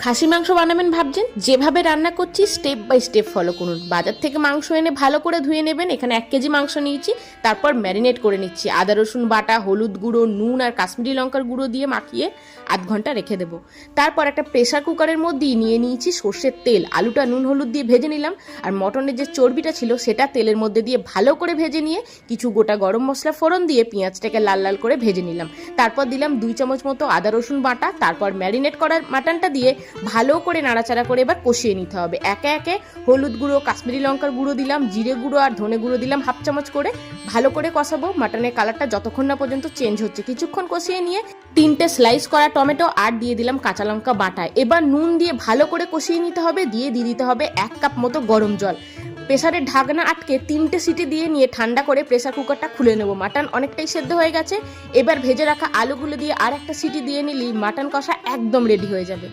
খাসি মাংস বানাবেন ভাবছেন, যেভাবে রান্না করছি স্টেপ বাই স্টেপ ফলো করুন। বাজার থেকে মাংস এনে ভালো করে ধুয়ে নেবেন। এখানে 1 কেজি মাংস নিয়েছি, তারপর ম্যারিনেট করে নিচ্ছি। আদা রসুন বাটা, হলুদ গুঁড়ো, নুন আর কাশ্মীরি লঙ্কার গুঁড়ো দিয়ে মাখিয়ে আধ ঘন্টা রেখে দেবো। তারপর একটা প্রেসার কুকারের মধ্যেই নিয়ে নিয়েছি সর্ষের তেল। আলুটা নুন হলুদ দিয়ে ভেজে নিলাম, আর মটনের যে চর্বিটা ছিল সেটা তেলের মধ্যে দিয়ে ভালো করে ভেজে নিয়ে কিছু গোটা গরম মশলা ফোড়ন দিয়ে পেঁয়াজটাকে লাল লাল করে ভেজে নিলাম। তারপর দিলাম 2 চামচ মতো আদা রসুন বাটা। তারপর ম্যারিনেট করা মাটনটা দিয়ে ভালো করে নাড়াচাড়া করে এবার কষিয়ে নিতে হবে। একে একে হলুদ গুঁড়ো, কাশ্মীরি লঙ্কার গুঁড়ো দিলাম, জিরে গুঁড়ো আর ধনে গুঁড়ো দিলাম হাফ চামচ করে। ভালো করে কষাবো মাটনের কালারটা যতক্ষণ না পর্যন্ত চেঞ্জ হচ্ছে। কিছুক্ষণ কষিয়ে নিয়ে 3টে স্লাইস করা টমেটো আর দিয়ে দিলাম কাঁচা লঙ্কা বাটা। এবার নুন দিয়ে ভালো করে কষিয়ে নিতে হবে। দিয়ে দিতে হবে 1 কাপ মতো গরম জল। প্রেসারের ঢাকনা আটকে 3টে সিটি দিয়ে নিয়ে ঠান্ডা করে প্রেসার কুকারটা খুলে নেব। মাটন অনেকটাই সেদ্ধ হয়ে গেছে। এবার ভেজে রাখা আলুগুলো দিয়ে আর একটা সিটি দিয়ে নিলেই মাটন কষা একদম রেডি হয়ে যাবে।